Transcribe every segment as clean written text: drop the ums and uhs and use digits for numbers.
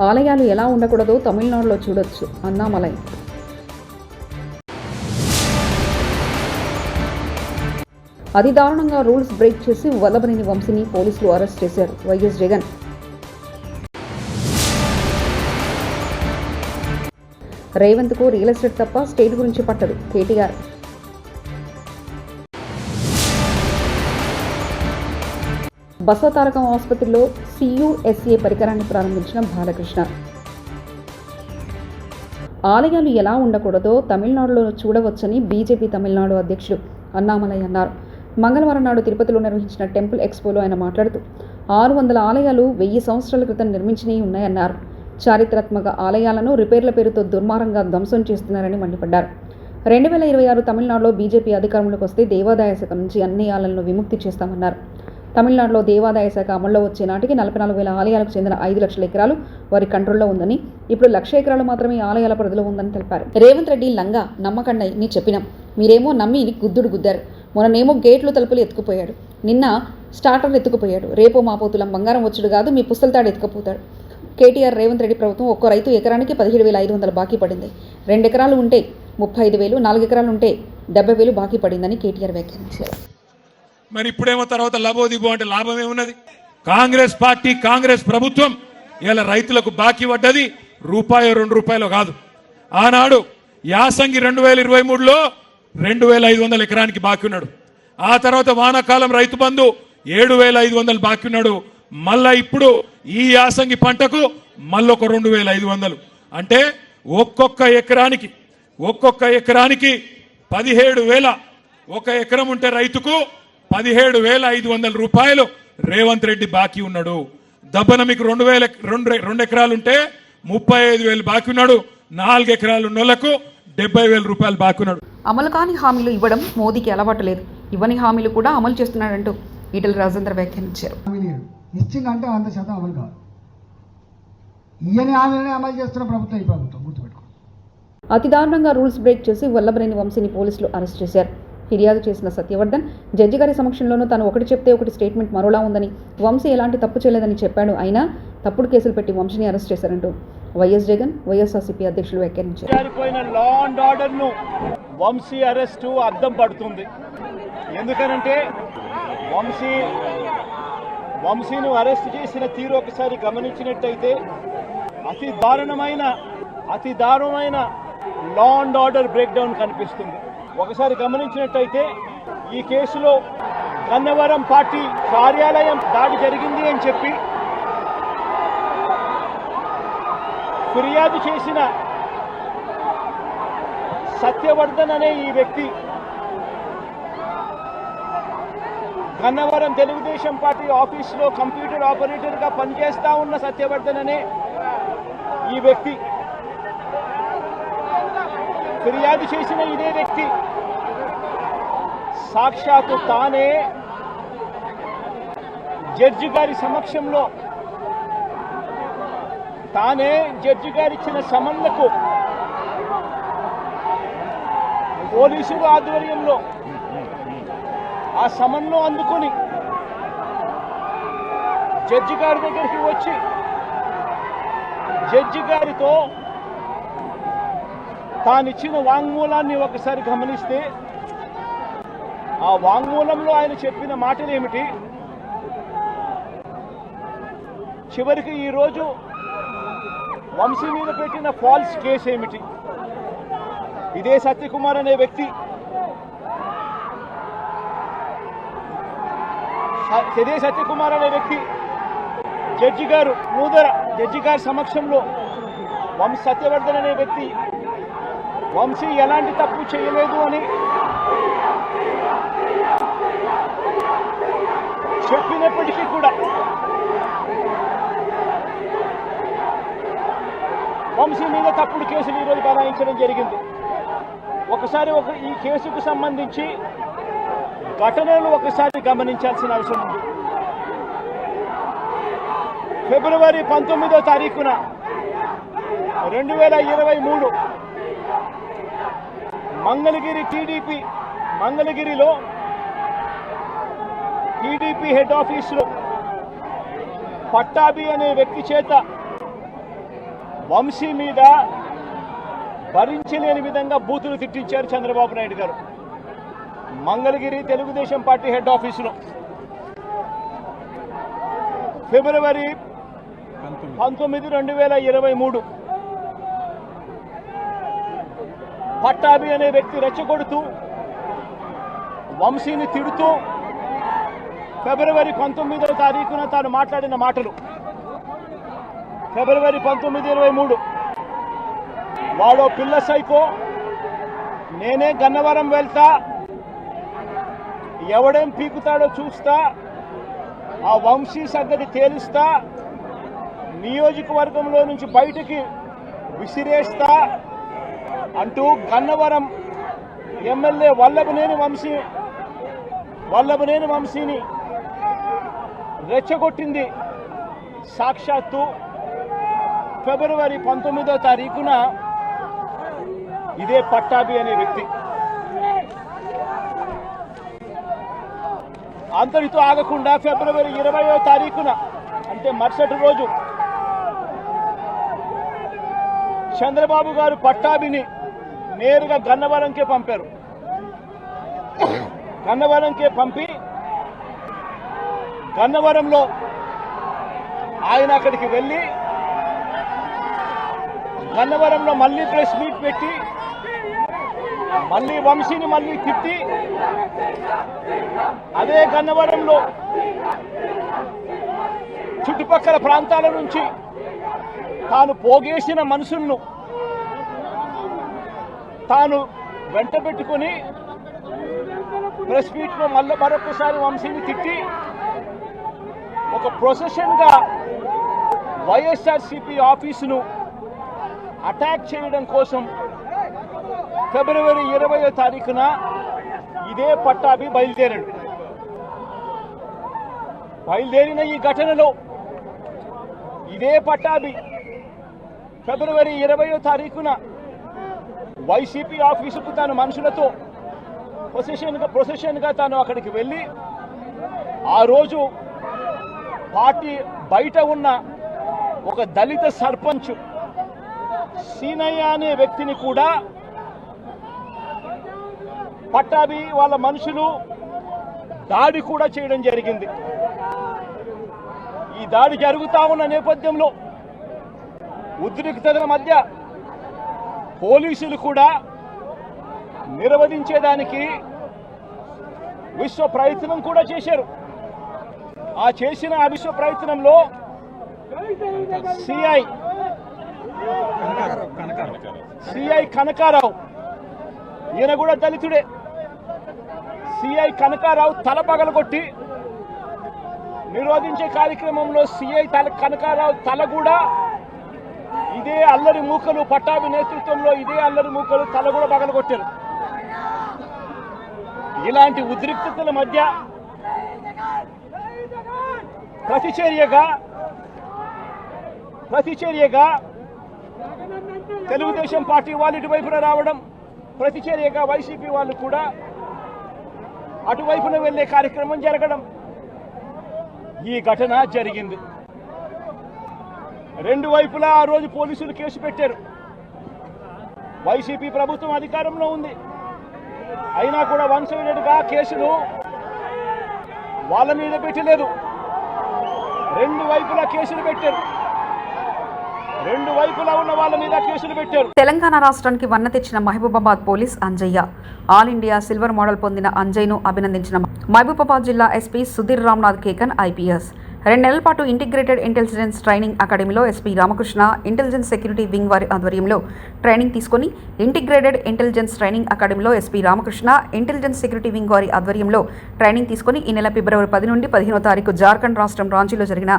ఆలయాలు ఎలా ఉండకూడదో తమిళనాడులో చూడొచ్చు అన్నామలై. అతి దారుణంగా రూల్స్ బ్రేక్ చేసి వల్లభనేని వంశీని పోలీసులు అరెస్ట్ చేశారు. వైఎస్ జగన్ రేవంత్కు రియల్ ఎస్టేట్ తప్ప స్టేట్ గురించి పట్టదు. కేటీఆర్ బసవతారకం ఆసుపత్రిలో CUSA పరికరాన్ని ప్రారంభించిన బాలకృష్ణ. ఆలయాలు ఎలా ఉండకూడదో తమిళనాడులో చూడవచ్చని బీజేపీ తమిళనాడు అధ్యక్షుడు అన్నామలై అన్నారు. మంగళవారం నాడు తిరుపతిలో నిర్వహించిన టెంపుల్ ఎక్స్పోలో ఆయన మాట్లాడుతూ 600 ఆలయాలు 1000 సంవత్సరాల క్రితం నిర్మించినవి ఉన్నాయన్నారు. చారిత్రాత్మక ఆలయాలను రిపేర్ల పేరుతో దుర్మార్గంగా ధ్వంసం చేస్తున్నారని మండిపడ్డారు. 2026 తమిళనాడులో బీజేపీ అధికారంలోకి వస్తే దేవాదాయ శాఖ నుంచి అన్ని ఆలయాలను విముక్తి చేస్తామన్నారు. తమిళనాడులో దేవాదాయ శాఖ అమల్లో వచ్చే నాటికి 44,000 ఆలయాలకు చెందిన 5 లక్షల ఎకరాలు వారి కంట్రోల్లో ఉందని, ఇప్పుడు 1,00,000 ఎకరాలు మాత్రమే ఆలయాల పరిధిలో ఉందని తెలిపారు. రేవంత్ రెడ్డి లంగా నమ్మకండి చెప్పినాం, మీరేమో నమ్మి గుద్దుడు గుద్దారు. మొన్ననేమో గేట్లు తలుపులు ఎత్తుకుపోయాడు, నిన్న స్టార్టర్ ఎత్తుకుపోయాడు, రేపో మాపో తులం బంగారం వచ్చుడు కాదు మీ పుస్తలతాడు ఎత్తుకుపోతాడు. కేటీఆర్ రేవంత్ రెడ్డి ప్రభుత్వం ఒక్కో రైతు ఎకరానికి 17,500 బాకీ పడింది. 2 ఎకరాలు ఉంటే 35,000, 4 ఎకరాలు ఉంటే 70,000 బాకీ పడిందని కేటీఆర్ వ్యాఖ్యానించారు. మరి ఇప్పుడేమో తర్వాత లాభోదిబో అంటే లాభం ఏమున్నది? కాంగ్రెస్ పార్టీ, కాంగ్రెస్ ప్రభుత్వం ఇలా రైతులకు బాకీ పడ్డది ₹1-2 కాదు. ఆనాడు యాసంగి 2023లో 2,500 ఎకరానికి బాకీ ఉన్నాడు. ఆ తర్వాత వానాకాలం రైతు బంధు 7,500 బాకీ ఉన్నాడు. మళ్ళా ఇప్పుడు ఈ యాసంగి పంటకు మళ్ళొక 2,500. అంటే ఒక్కొక్క ఎకరానికి 17,000. ఒక ఎకరం ఉంటే రైతుకు 17,500 రూపాయలు రేవంత్ రెడ్డి బాకీ ఉన్నాడు. దబ్బన మీకు 2 ఎకరాలు ఉంటే 35,000 బాకీ ఉన్నాడు. 4 ఎకరాలు ఉన్నోళ్లకు 70,000 రూపాయలు బాకీ ఉన్నాడు. అమలు కాని హామీలు ఇవ్వడం మోదీకి అలవాటు లేదు, ఇవ్వని హామీలు కూడా అమలు చేస్తున్నాడంటూ ఈటెల రాజేందర్ వ్యాఖ్యానించారు. ఇచ్చిందంటే 100% అమలు కాదు. ఈయన హామీలనే అమలు చేస్తున్న ప్రభుత్వం ఈ ప్రభుత్వం గుర్తుపెట్టుకో. అతి దారుణంగా రూల్స్ బ్రేక్ చేసి వల్లభనేని వంశీని పోలీసులు అరెస్ట్ చేశారు. ఫిర్యాదు చేసిన సత్యవర్ధన్ జడ్జి గారి సమక్షంలోనూ తాను ఒకటి చెప్తే ఒకటి స్టేట్మెంట్ మరోలా ఉందని, వంశీ ఎలాంటి తప్పు చేయలేదని చెప్పాడు. అయినా తప్పుడు కేసులు పెట్టి వంశీని అరెస్ట్ చేశారంటూ వైఎస్ జగన్, వైఎస్ఆర్సీపీ అధ్యక్షులు వ్యాఖ్యానించారు. లా అండ్ ఆర్డర్ ను వంశీ అరెస్టు అద్దం పడుతుంది. ఎందుకనంటే వంశీను అరెస్ట్ చేసిన తీరు ఒకసారి గమనించినట్టయితే అతి దారుణమైన law and order break down కనిపిస్తుంది. ఒకసారి గమనించినట్టయితే ఈ కేసులో గన్నవరం పార్టీ కార్యాలయం దాడి జరిగింది అని చెప్పి ఫిర్యాదు చేసిన సత్యవర్ధన్ అనే ఈ వ్యక్తి గన్నవరం తెలుగుదేశం పార్టీ ఆఫీసులో కంప్యూటర్ ఆపరేటర్గా పనిచేస్తా ఉన్న సత్యవర్ధన్ అనే ఈ వ్యక్తి ఫిర్యాదు చేసిన ఇదే వ్యక్తి సాక్షాత్తు తానే జడ్జి గారి సమక్షంలో జడ్జి గారిచ్చిన సమన్లకు పోలీసుల ఆధ్వర్యంలో ఆ సమన్ను అందుకొని జడ్జి గారి దగ్గరికి వచ్చి జడ్జి గారితో తానిచ్చిన వాంగ్మూలాన్ని ఒకసారి గమనిస్తే ఆ వాంగ్మూలంలో ఆయన చెప్పిన మాటలు ఏమిటి, చివరికి ఈరోజు వంశీ మీద పెట్టిన ఫాల్స్ కేసు ఏమిటి, ఇదే సత్యకుమార్ అనే వ్యక్తి జడ్జి గారు జడ్జి గారి సమక్షంలో సత్యవర్ధన్ అనే వ్యక్తి వంశీ ఎలాంటి తప్పు చేయలేదు అని చెప్పినప్పటికీ కూడా వంశీ మీద తప్పుడు కేసులు ఈరోజు బనాయించడం జరిగింది. ఒకసారి ఈ కేసుకు సంబంధించి ఘటనలు ఒకసారి గమనించాల్సిన అవసరం ఉంది. ఫిబ్రవరి 19వ తారీఖున 2023 మంగళగిరిలో టీడీపీ హెడ్ ఆఫీసులో పట్టాభి అనే వ్యక్తి చేత వంశీ మీద భరించలేని విధంగా బూతులు తిట్టించారు చంద్రబాబు నాయుడు గారు మంగళగిరి తెలుగుదేశం పార్టీ హెడ్ ఆఫీసులో ఫిబ్రవరి 19, 2023 పట్టాభి అనే వ్యక్తి రెచ్చగొడుతూ వంశీని తిడుతూ ఫిబ్రవరి 19వ తారీఖున తాను మాట్లాడిన మాటలు. ఫిబ్రవరి 19, 23 వాడో పిల్ల సైకో, నేనే గన్నవరం వెళ్తా, ఎవడేం పీకుతాడో చూస్తా, ఆ వంశీ సంగతి తేలుస్తా, నియోజకవర్గంలో నుంచి బయటికి విసిరేస్తా అంటూ గన్నవరం ఎమ్మెల్యే వల్లభనేని వంశీని రెచ్చగొట్టింది సాక్షాత్తు ఫిబ్రవరి 19వ తారీఖున ఇదే పట్టాభి అనే వ్యక్తి. అంతటితో ఆగకుండా ఫిబ్రవరి 20వ తారీఖున అంటే మరుసటి రోజు చంద్రబాబు గారు పట్టాభిని నేరుగా గన్నవరంకే పంపారు. గన్నవరంకే పంపి గన్నవరంలో ఆయన అక్కడికి వెళ్ళి గన్నవరంలో మళ్ళీ ప్రెస్ మీట్ పెట్టి మళ్ళీ వంశీని మళ్ళీ తిట్టి అదే గన్నవరంలో చుట్టుపక్కల ప్రాంతాల నుంచి తాను పోగేసిన మనుషులను తాను వెంట పెట్టుకుని ప్రెస్ మీట్లో మళ్ళీ మరొకసారి వంశీని తిట్టి ఒక ప్రొసెషన్గా వైఎస్ఆర్సీపీ ఆఫీసును అటాక్ చేయడం కోసం ఫిబ్రవరి 20వ తారీఖున ఇదే పట్టాభి బయలుదేరిన ఈ ఘటనలో ఇదే పట్టాభి ఫిబ్రవరి 20వ తారీఖున వైసీపీ ఆఫీసుకు తాను మనుషులతో ప్రొసెషన్గా తాను అక్కడికి వెళ్ళి ఆ రోజు పార్టీ బయట ఉన్న ఒక దళిత సర్పంచ్ సీనయ్య అనే వ్యక్తిని కూడా పట్టాభి వాళ్ళ మనుషులు దాడి కూడా చేయడం జరిగింది. ఈ దాడి జరుగుతా ఉన్న నేపథ్యంలో ఉద్రిక్తతల మధ్య పోలీసులు కూడా నిర్వహించేదానికి విశ్వ ప్రయత్నం కూడా చేశారు. ఆ చేసిన విశ్వ ప్రయత్నంలో సిఐ కనకారావు, ఈయన కూడా దళితుడే, సిఐ కనకారావు తల పగలగొట్టి నిరోధించే కార్యక్రమంలో సిఐ కనకారావు తల కూడా ఇదే అల్లరి మూకలు పట్టాభి నేతృత్వంలో ఇదే అల్లరి మూకలు తల కూడా పగలగొట్టారు. ఇలాంటి ఉద్రిక్తతల మధ్య ప్రతిచర్యగా తెలుగుదేశం పార్టీ వాళ్ళు ఇటువైపున రావడం, ప్రతిచర్యగా వైసీపీ వాళ్ళు కూడా అటువైపున వెళ్లే కార్యక్రమం జరగడం, ఈ ఘటన జరిగింది. రెండు వైపులా ఆ రోజు పోలీసులు కేసు పెట్టారు. వైసీపీ ప్రభుత్వం అధికారంలో ఉంది, అయినా కూడా వన్ సైడెడ్గా కేసులు వాళ్ళ మీద పెట్టలేదు. రెండు వైపులా కేసులు పెట్టారు. రెండు వైపులా ఉన్న వాళ్ళ మీద కేసులు పెట్టారు. తెలంగాణ రాష్ట్రానికి వన్న తెచ్చిన Mahabubabad police Anjaiah. All India silver model పొందిన అంజయ్ను అభినందించిన మహబూబాబాద్ జిల్లా ఎస్పీ సుధీర్ రామ్నాథ్ కేకన్ ఐపీఎస్. 2 నెలల పాటు ఇంటిగ్రేటెడ్ ఇంటెలిజెన్స్ ట్రైనింగ్ అకాడమీలో SP Ramakrishna intelligence security wing వారి ఆధ్వర్యంలో ట్రైనింగ్ తీసుకుని ఇంటిగ్రేటెడ్ ఇంటెలిజెన్స్ ట్రైనింగ్ అకాడమీలో SP Ramakrishna intelligence security wing వారి ఆధ్వర్యంలో ట్రైనింగ్ తీసుకుని ఈ నెల ఫిబ్రవరి 10 నుండి 15వ తారీఖు జార్ఖండ్ రాష్ట్రం రాంచీలో జరిగిన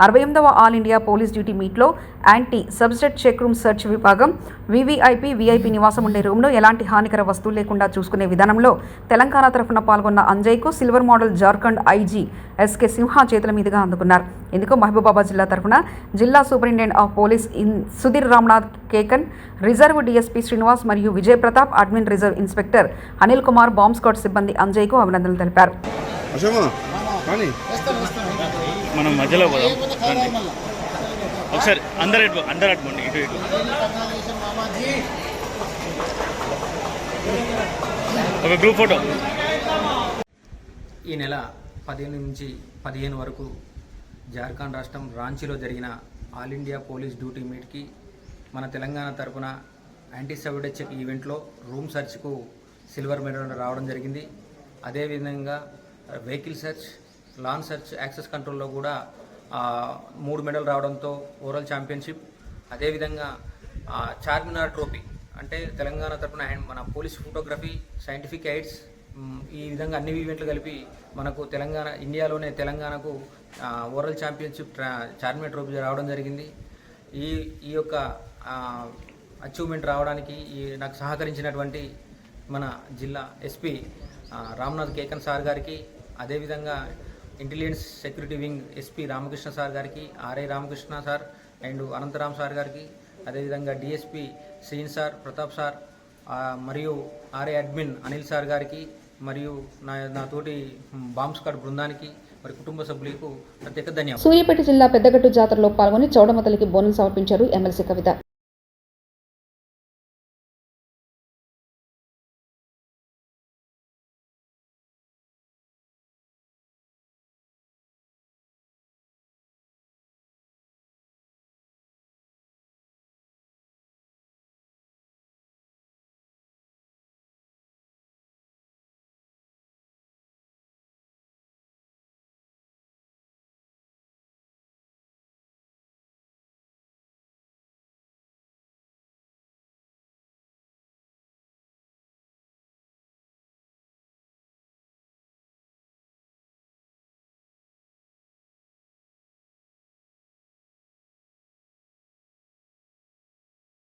68వ ఆల్ ఇండియా పోలీస్ డ్యూటీ మీట్లో యాంటీ సబ్స్టెట్ చెక్ రూమ్ సెర్చ్ విభాగం వీవీఐపీ నివాసం ఉండే రూమ్ను ఎలాంటి హానికర వస్తువులు లేకుండా చూసుకునే విధానంలో తెలంగాణ తరఫున పాల్గొన్న అంజయ్కు silver medal Jharkhand IG SK Sinha చేతుల మీదుగా అందుకున్నారు. ఇందుకు మహబూబాబాద్ జిల్లా తరఫున జిల్లా superintendent of police Sudhir Ramnath Kekan, reserve DSP Srinivas మరియు Vijay Pratap, admin reserve inspector Anil Kumar, bomb squad సిబ్బంది అంజయ్కు అభినందనలు తెలిపారు. మనం మధ్యలో పోదాం. ఒకసారి అందరు అట్టుకోండి ఇటు ఇటు. ఒక గ్రూప్ ఫోటో. ఈ నెల 15 నుంచి 15 వరకు జార్ఖండ్ రాష్ట్రం రాంచీలో జరిగిన ఆల్ ఇండియా పోలీస్ డ్యూటీ మీట్కి మన తెలంగాణ తరపున యాంటీ సబర్డైట్ చెక్ ఈవెంట్లో రూమ్ సర్చ్కు సిల్వర్ మెడల్ రావడం జరిగింది. అదేవిధంగా vehicle search, lawn search, access కంట్రోల్లో కూడా 3 మెడల్ రావడంతో ఓవరాల్ ఛాంపియన్షిప్. అదేవిధంగా చార్మినార్ ట్రోఫీ అంటే తెలంగాణ తరపున మన పోలీస్ ఫోటోగ్రఫీ, సైంటిఫిక్ ఎయిడ్స్, ఈ విధంగా అన్ని ఈవెంట్లు కలిపి మనకు ఇండియాలోనే తెలంగాణకు ఓవరాల్ ఛాంపియన్షిప్ చార్మినార్ ట్రోఫీ రావడం జరిగింది. ఈ యొక్క అచీవ్మెంట్ రావడానికి నాకు సహకరించినటువంటి మన జిల్లా ఎస్పీ రామ్నాథ్ కేకన్ సార్ గారికి, అదేవిధంగా intelligence security wing SP Ramakrishna sir గారికి, RI Ramakrishna sir and Anantharam sir గారికి, అదేవిధంగా డిఎస్పీ శ్రీన్ సార్, ప్రతాప్ సార్, మరియు ఆర్ఐ అడ్మిన్ అనిల్ సార్ గారికి, మరియు నా తోటి బాంబ్ స్క్వాడ్ బృందానికి, మరి కుటుంబ సభ్యులకు ప్రత్యేక ధన్యవాదాలు. సూర్యాపేట జిల్లా పెద్దగట్టు జాతరలో పాల్గొని చౌడమ్మ తల్లికి బోనం సమర్పించారు ఎమ్మెల్సీ కవిత.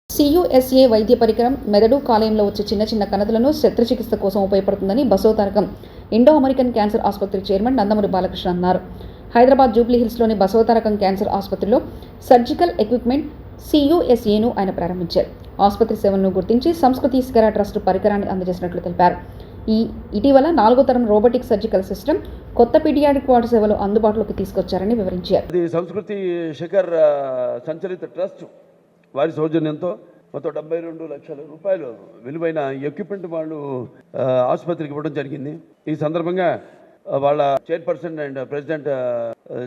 CUSA వైద్య పరికరం మెదడు కాలేయంలో వచ్చే చిన్న చిన్న కణతలను శస్త్రచికిత్స కోసం ఉపయోగపడుతుందని బసవతారకం ఇండో అమెరికన్ క్యాన్సర్ ఆసుపత్రి చైర్మన్ నందమూరి బాలకృష్ణ అన్నారు. హైదరాబాద్ జూబ్లీ హిల్స్లోని బసవతారకం క్యాన్సర్ ఆసుపత్రిలో సర్జికల్ ఎక్విప్మెంట్ CUSAను ఆయన ప్రారంభించారు. ఆసుపత్రి సేవలను గుర్తించి సంస్కృతి స్కరా ట్రస్ట్ పరికరాన్ని అందజేసినట్లు తెలిపారు. ఇటీవల 4వ తరం రోబోటిక్ సర్జికల్ సిస్టమ్ కొత్త పీడియాట్రిక్ వార్డు సేవలు అందుబాటులోకి తీసుకొచ్చారని వివరించారు. సంస్కృతి శిఖర్ సంచలిత ట్రస్ట్ వారి సౌజన్యంతో మొత్తం 72 లక్షల రూపాయలు విలువైన ఎక్విప్మెంట్ వాళ్ళు ఆసుపత్రికి ఇవ్వడం జరిగింది. ఈ సందర్భంగా వాళ్ళ chairperson and president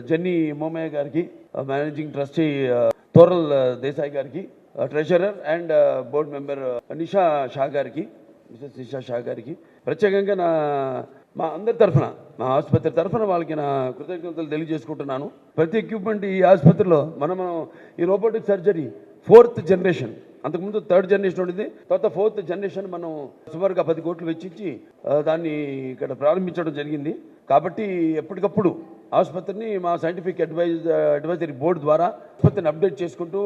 Jenny Momaya గారికి, మేనేజింగ్ ట్రస్టీ తోరల్ దేశాయ్ గారికి, treasurer and board member Mrs Nisha Shah గారికి ప్రత్యేకంగా మా అందరి తరఫున, మా ఆసుపత్రి తరఫున వాళ్ళకి నా కృతజ్ఞతలు తెలియజేసుకుంటున్నాను. ప్రతి ఎక్విప్మెంట్ ఈ ఆసుపత్రిలో మనం ఈ రోబోటిక్ సర్జరీ 4th జనరేషన్, అంతకుముందు 3rd జనరేషన్ ఉండేది, తర్వాత 4th జనరేషన్ మనం సుమారుగా 10 కోట్లు వెచ్చించి దాన్ని ఇక్కడ ప్రారంభించడం జరిగింది. కాబట్టి ఎప్పటికప్పుడు ఆసుపత్రిని మా సైంటిఫిక్ అడ్వైజరీ బోర్డు ద్వారా ఆసుపత్రిని అప్డేట్ చేసుకుంటూ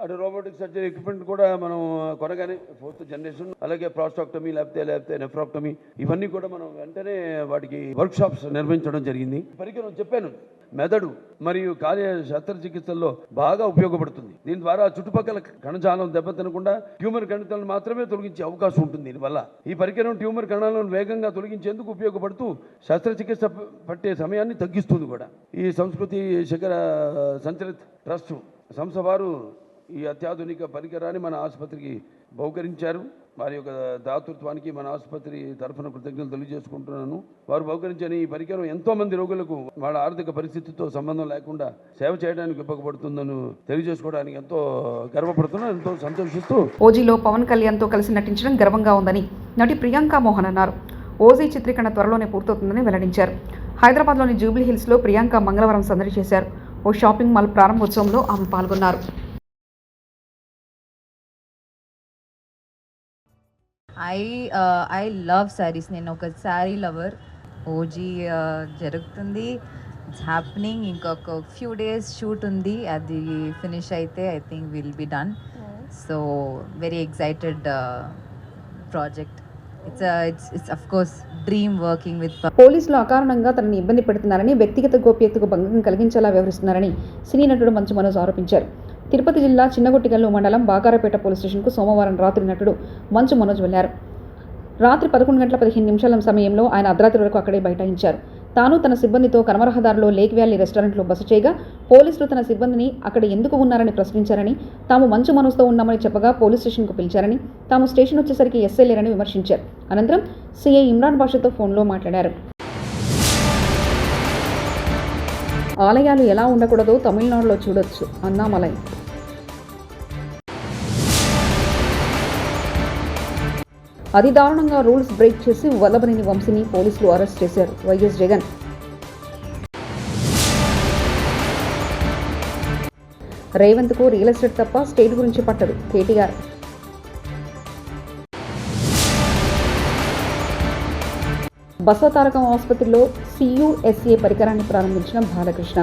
అటు రోబోటిక్ సర్జరీ ఎక్విప్మెంట్ కూడా మనం కొనగానే 4th జనరేషన్, అలాగే ప్రాస్టాక్టమీ లేకపోతే నెఫ్రాక్టమీ, ఇవన్నీ కూడా మనం వెంటనే వాటికి వర్క్ షాప్స్ నిర్వహించడం జరిగింది. పరికరం చెప్పాను, మెదడు మరియు కాలేయ శస్త్రచికిత్సల్లో బాగా ఉపయోగపడుతుంది. దీని ద్వారా చుట్టుపక్కల కణజాలం దెబ్బతినకుండా ట్యూమర్ కణితులను మాత్రమే తొలగించే అవకాశం ఉంటుంది. దీనివల్ల ఈ పరికరం ట్యూమర్ కణాలను వేగంగా తొలగించేందుకు ఉపయోగపడుతూ శస్త్రచికిత్స పట్టే సమయాన్ని తగ్గిస్తుంది కూడా. ఈ సంస్కృతి శిఖర సంచలిత ట్రస్ట్ సంస్థ వారు ఈ అత్యాధునిక పరికరాన్ని మన ఆసుపత్రికి బహుకరించారు. వారి యొక్క దాతృత్వానికి మన ఆసుపత్రి తరఫున కృతజ్ఞతలు తెలియజేసుకుంటున్నాను. వారు బహుకరించిన ఈ పరికరం ఎంతోమంది రోగులకు వాళ్ళ ఆర్థిక పరిస్థితితో సంబంధం లేకుండా సేవ చేయడానికి ఉపయోగపడుతుందని తెలియజేసుకోవడానికి ఎంతో గర్వపడుతున్నాను, ఎంతో సంతోషిస్తూ. ఓజీలో పవన్ కళ్యాణ్తో కలిసి నటించడం గర్వంగా ఉందని నటి ప్రియాంక మోహన్ అన్నారు. ఓజీ చిత్రీకరణ త్వరలోనే పూర్తవుతుందని వెల్లడించారు. హైదరాబాద్లోని జూబ్లీ హిల్స్లో ప్రియాంక మంగళవారం సందడి చేశారు. ఓ షాపింగ్ మాల్ ప్రారంభోత్సవంలో ఆమె పాల్గొన్నారు. I love saris. నేను ఒక శారీ లవర్. ఓజీ జరుగుతుంది, ఇట్స్ హ్యాపెనింగ్. ఇంకొక ఫ్యూ డేస్ షూట్ ఉంది, అది ఫినిష్ అయితే I think will be done. So very excited project. It's of course dream working with. పోలీసులు అకారణంగా తనని ఇబ్బంది పెడుతున్నారని, వ్యక్తిగత గోప్యతకు భంగం కలిగించేలా వ్యవహరిస్తున్నారని సినీ నటుడు మంచు మనోజ్ ఆరోపించారు. తిరుపతి జిల్లా చిన్నగొట్టిగల్లు మండలం బాకారపేట పోలీస్ స్టేషన్కు సోమవారం రాత్రి నటుడు మంచు మనోజ్ వెళ్లారు. రాత్రి 11 గంటల 15 నిమిషాల సమయంలో ఆయన అర్ధరాత్రి వరకు అక్కడే బైఠాయించారు. తాను తన సిబ్బందితో కనమరహదారిలో లేక్ వ్యాలీ రెస్టారెంట్లో బస చేయగా పోలీసులు తన సిబ్బందిని అక్కడ ఎందుకు ఉన్నారని ప్రశ్నించారని, తాము మంచు మనసుతో ఉన్నామని చెప్పగా పోలీస్ స్టేషన్కు పిలిచారని, తాము స్టేషన్ వచ్చేసరికి ఎస్ఐ లేరని విమర్శించారు. అనంతరం సీఐ ఇమ్రాన్ బాషాతో ఫోన్లో మాట్లాడారు. ఆలయాలు ఎలా ఉండకూడదో తమిళనాడులో చూడొచ్చు అన్నామలై. అతి దారుణంగా రూల్స్ బ్రేక్ చేసి వల్లభనేని వంశీని పోలీసులు అరెస్ట్ చేశారు. వైఎస్ జగన్. రేవంత్కు రియల్ ఎస్టేట్ తప్ప స్టేట్ గురించి పట్టదు. కేటీఆర్. బసవతారకం ఆసుపత్రిలో CUSA పరికరాన్ని ప్రారంభించిన బాలకృష్ణ.